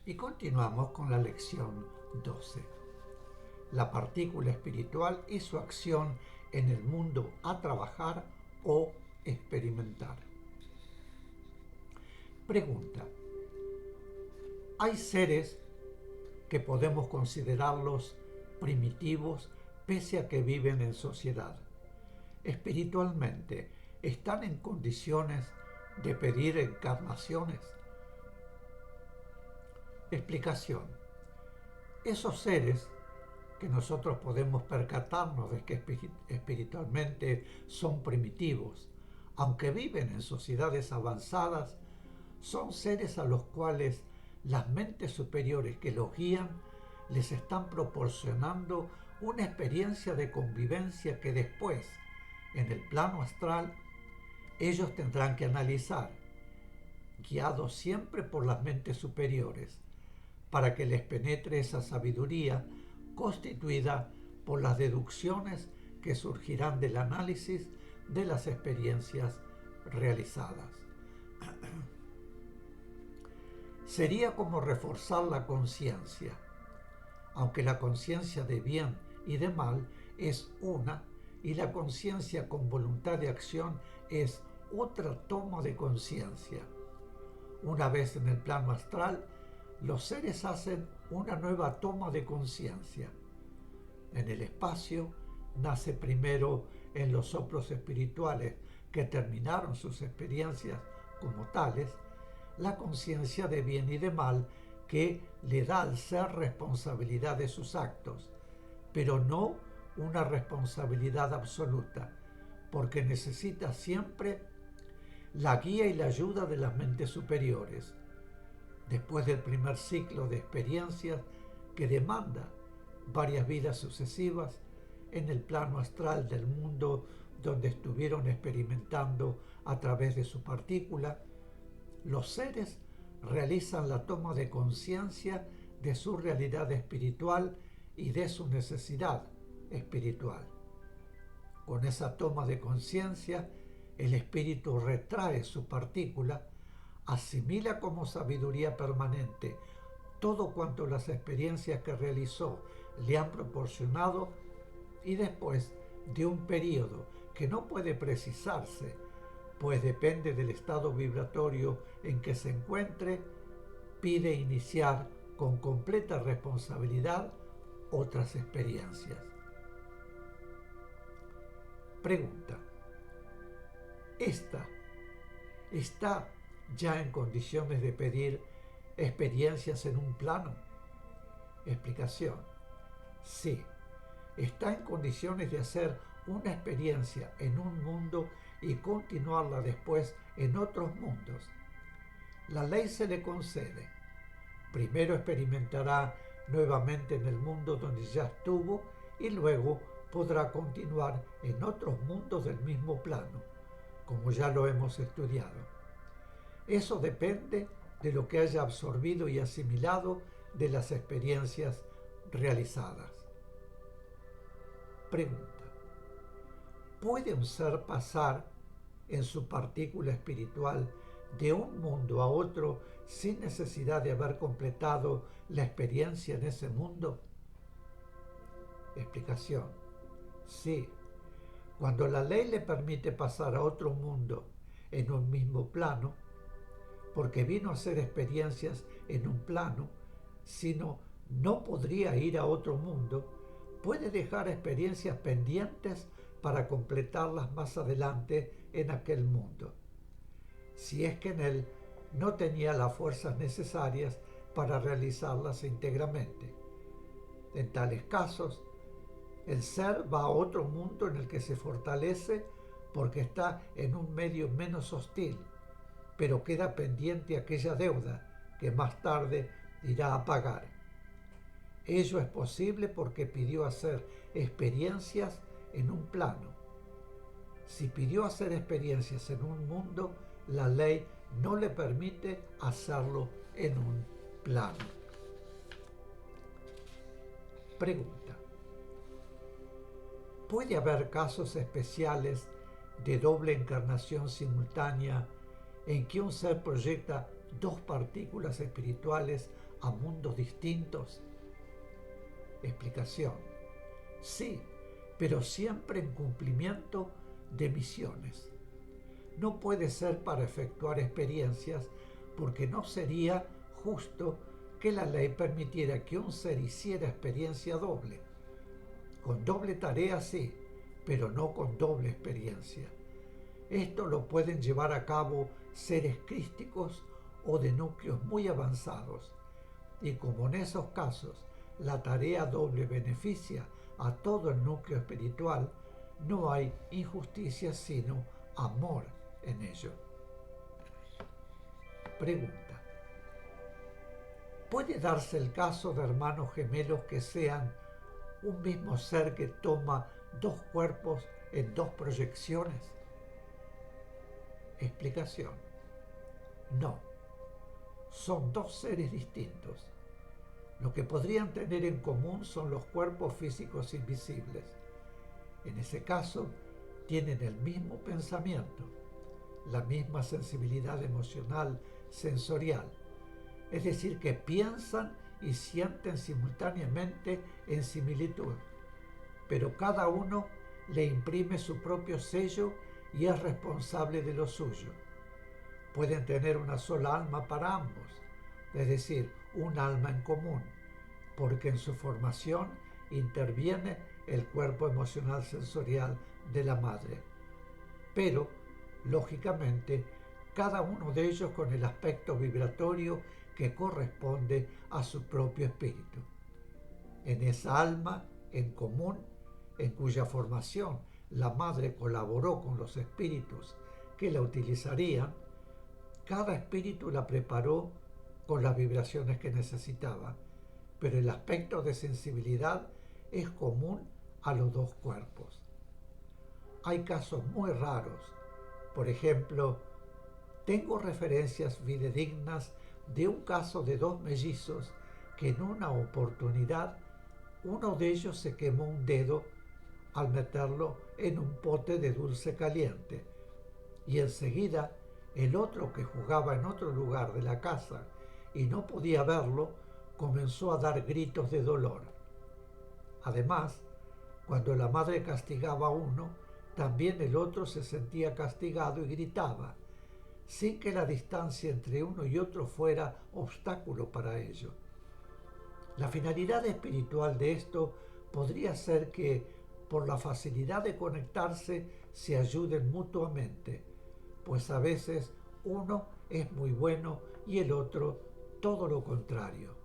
Y continuamos con la lección 12. La partícula espiritual y su acción en el mundo a trabajar o experimentar. Pregunta. ¿Hay seres que podemos considerarlos primitivos pese a que viven en sociedad? Espiritualmente, ¿están en condiciones de pedir encarnaciones? Explicación. Esos seres que nosotros podemos percatarnos de que espiritualmente son primitivos, aunque viven en sociedades avanzadas, son seres a los cuales las mentes superiores que los guían les están proporcionando una experiencia de convivencia que después, en el plano astral, ellos tendrán que analizar, guiados siempre por las mentes superiores, para que les penetre esa sabiduría constituida por las deducciones que surgirán del análisis de las experiencias realizadas. Sería como reforzar la conciencia, aunque la conciencia de bien y de mal es una y la conciencia con voluntad de acción es otra toma de conciencia. Una vez en el plano astral, los seres hacen una nueva toma de conciencia. En el espacio nace primero en los soplos espirituales que terminaron sus experiencias como tales, la conciencia de bien y de mal que le da al ser responsabilidad de sus actos, pero no una responsabilidad absoluta, porque necesita siempre la guía y la ayuda de las mentes superiores. Después del primer ciclo de experiencias que demanda varias vidas sucesivas en el plano astral del mundo donde estuvieron experimentando a través de su partícula, los seres realizan la toma de conciencia de su realidad espiritual y de su necesidad espiritual. Con esa toma de conciencia, el espíritu retrae su partícula, asimila como sabiduría permanente todo cuanto las experiencias que realizó le han proporcionado y después de un periodo que no puede precisarse, pues depende del estado vibratorio en que se encuentre, pide iniciar con completa responsabilidad otras experiencias. Pregunta. ¿Esta está ya en condiciones de pedir experiencias en un plano? Explicación. Sí, está en condiciones de hacer una experiencia en un mundo y continuarla después en otros mundos. La ley se le concede. Primero experimentará nuevamente en el mundo donde ya estuvo y luego podrá continuar en otros mundos del mismo plano, como ya lo hemos estudiado. Eso depende de lo que haya absorbido y asimilado de las experiencias realizadas. Pregunta. ¿Puede un ser pasar en su partícula espiritual de un mundo a otro sin necesidad de haber completado la experiencia en ese mundo? Explicación. Sí. Cuando la ley le permite pasar a otro mundo en un mismo plano, porque vino a hacer experiencias en un plano, sino no podría ir a otro mundo, puede dejar experiencias pendientes para completarlas más adelante en aquel mundo, si es que en él no tenía las fuerzas necesarias para realizarlas íntegramente. En tales casos, el ser va a otro mundo en el que se fortalece porque está en un medio menos hostil, pero queda pendiente aquella deuda que más tarde irá a pagar. Ello es posible porque pidió hacer experiencias en un plano. Si pidió hacer experiencias en un mundo, la ley no le permite hacerlo en un plano. Pregunta. ¿Puede haber casos especiales de doble encarnación simultánea en que un ser proyecta dos partículas espirituales a mundos distintos? Explicación. Sí, pero siempre en cumplimiento de misiones. No puede ser para efectuar experiencias porque no sería justo que la ley permitiera que un ser hiciera experiencia doble. Con doble tarea sí, pero no con doble experiencia. Esto lo pueden llevar a cabo seres crísticos o de núcleos muy avanzados. Y como en esos casos la tarea doble beneficia a todo el núcleo espiritual, no hay injusticia sino amor en ello. Pregunta. ¿Puede darse el caso de hermanos gemelos que sean un mismo ser que toma dos cuerpos en dos proyecciones? Explicación. No, son dos seres distintos. Lo que podrían tener en común son los cuerpos físicos invisibles. En ese caso, tienen el mismo pensamiento, la misma sensibilidad emocional, sensorial. Es decir, que piensan y sienten simultáneamente en similitud, pero cada uno le imprime su propio sello y es responsable de lo suyo. Pueden tener una sola alma para ambos, es decir, un alma en común, porque en su formación interviene el cuerpo emocional sensorial de la madre. Pero, lógicamente, cada uno de ellos con el aspecto vibratorio que corresponde a su propio espíritu. En esa alma en común, en cuya formación la madre colaboró con los espíritus que la utilizarían, cada espíritu la preparó con las vibraciones que necesitaba, pero el aspecto de sensibilidad es común a los dos cuerpos. Hay casos muy raros. Por ejemplo, tengo referencias fidedignas de un caso de dos mellizos que en una oportunidad uno de ellos se quemó un dedo al meterlo en un pote de dulce caliente y enseguida el otro, que jugaba en otro lugar de la casa y no podía verlo, comenzó a dar gritos de dolor. Además, cuando la madre castigaba a uno, también el otro se sentía castigado y gritaba, sin que la distancia entre uno y otro fuera obstáculo para ello. La finalidad espiritual de esto podría ser que, por la facilidad de conectarse, se ayuden mutuamente, pues a veces uno es muy bueno y el otro todo lo contrario.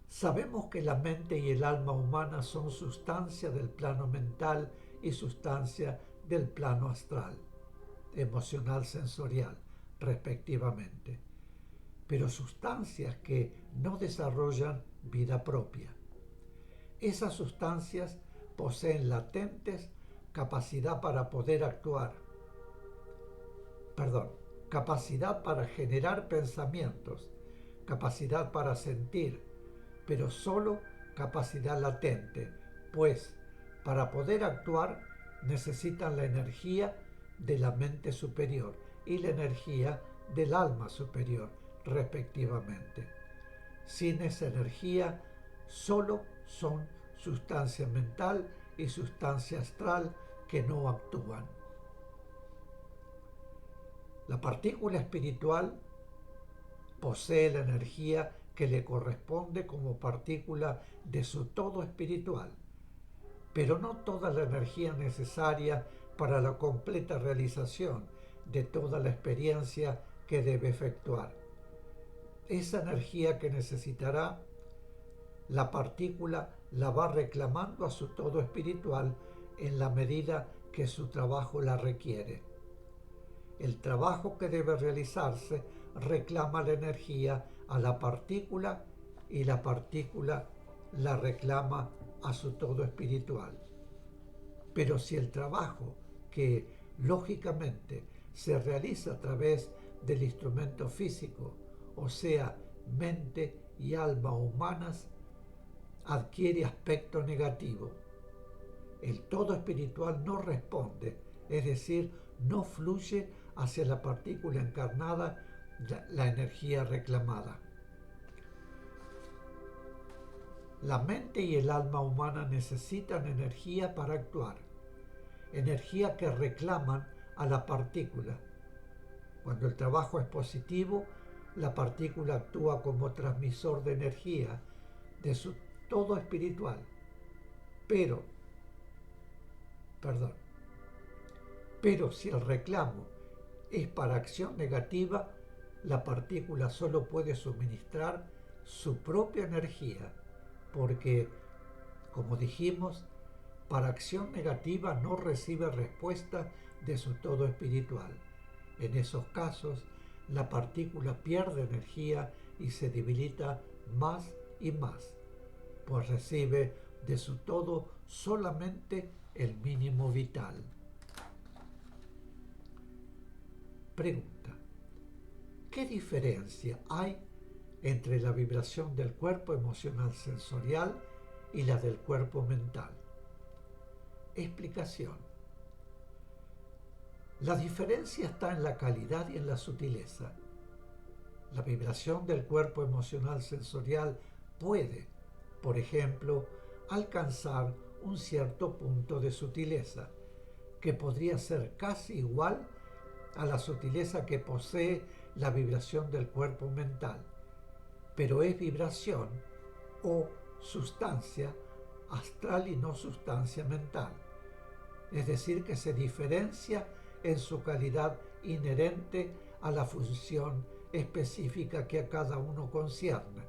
Sabemos que la mente y el alma humana son sustancia del plano mental y sustancia del plano astral, emocional, sensorial, respectivamente, pero sustancias que no desarrollan vida propia. Esas sustancias poseen latentes capacidad para poder actuar, capacidad para generar pensamientos, capacidad para sentir, pero solo capacidad latente, pues para poder actuar necesitan la energía de la mente superior y la energía del alma superior, respectivamente. Sin esa energía, solo son sustancia mental y sustancia astral que no actúan. La partícula espiritual posee la energía que le corresponde como partícula de su todo espiritual, pero no toda la energía necesaria para la completa realización de toda la experiencia que debe efectuar. Esa energía que necesitará, la partícula la va reclamando a su todo espiritual en la medida que su trabajo la requiere. El trabajo que debe realizarse reclama la energía a la partícula y la partícula la reclama a su todo espiritual. Pero si el trabajo, que lógicamente se realiza a través del instrumento físico, o sea, mente y alma humanas, adquiere aspecto negativo, el todo espiritual no responde, es decir, no fluye hacia la partícula encarnada la energía reclamada. La mente y el alma humana necesitan energía para actuar, energía que reclaman a la partícula. Cuando el trabajo es positivo, la partícula actúa como transmisor de energía de su todo espiritual. Pero si el reclamo es para acción negativa, la partícula solo puede suministrar su propia energía, porque, como dijimos, para acción negativa no recibe respuesta de su todo espiritual. En esos casos, la partícula pierde energía y se debilita más y más, pues recibe de su todo solamente el mínimo vital. Pregunta: ¿qué diferencia hay entre la vibración del cuerpo emocional sensorial y la del cuerpo mental? Explicación: la diferencia está en la calidad y en la sutileza. La vibración del cuerpo emocional sensorial puede, por ejemplo, alcanzar un cierto punto de sutileza, que podría ser casi igual a la sutileza que posee la vibración del cuerpo mental, pero es vibración o sustancia astral y no sustancia mental, es decir, que se diferencia en su calidad inherente a la función específica que a cada uno concierne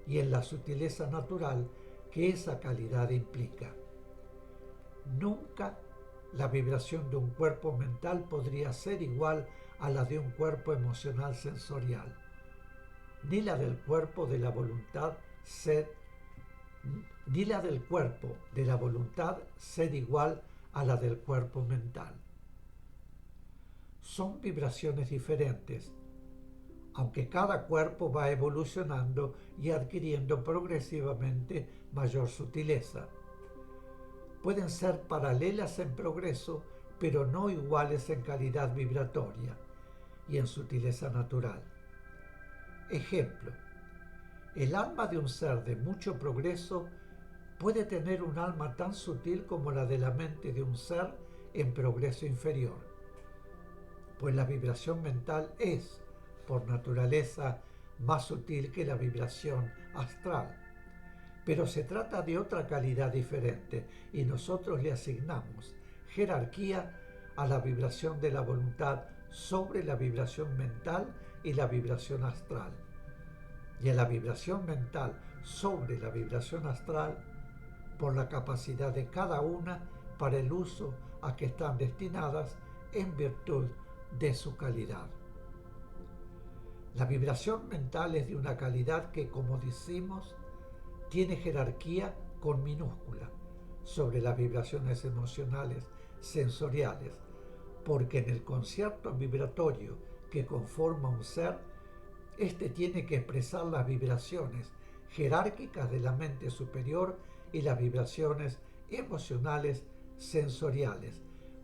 y en la sutileza natural que esa calidad implica. Nunca la vibración de un cuerpo mental podría ser igual a la de un cuerpo emocional sensorial, ni la del cuerpo de la voluntad ser igual a la del cuerpo mental. Son vibraciones diferentes, aunque cada cuerpo va evolucionando y adquiriendo progresivamente mayor sutileza. Pueden ser paralelas en progreso, pero no iguales en calidad vibratoria y en sutileza natural. Ejemplo: el alma de un ser de mucho progreso puede tener un alma tan sutil como la de la mente de un ser en progreso inferior, pues la vibración mental es, por naturaleza, más sutil que la vibración astral. Pero se trata de otra calidad diferente y nosotros le asignamos jerarquía a la vibración de la voluntad sobre la vibración mental y la vibración astral, y a la vibración mental sobre la vibración astral por la capacidad de cada una para el uso a que están destinadas en virtud de su calidad. La vibración mental es de una calidad que, como decimos, tiene jerarquía con minúscula sobre las vibraciones emocionales sensoriales, porque en el concierto vibratorio que conforma un ser, éste tiene que expresar las vibraciones jerárquicas de la mente superior y las vibraciones emocionales sensoriales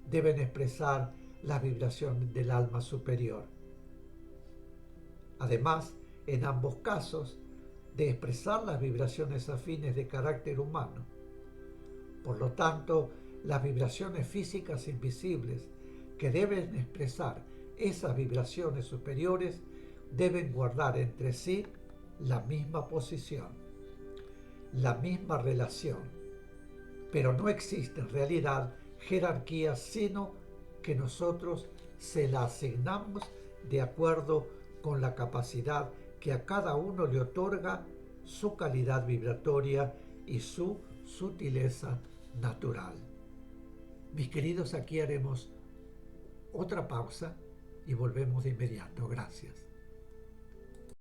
deben expresar las vibraciones del alma superior. Además, en ambos casos, de expresar las vibraciones afines de carácter humano. Por lo tanto, las vibraciones físicas invisibles que deben expresar esas vibraciones superiores deben guardar entre sí la misma posición, la misma relación, pero no existe en realidad jerarquía, sino que nosotros se la asignamos de acuerdo con la capacidad que a cada uno le otorga su calidad vibratoria y su sutileza natural. Mis queridos, aquí haremos otra pausa y volvemos de inmediato. Gracias.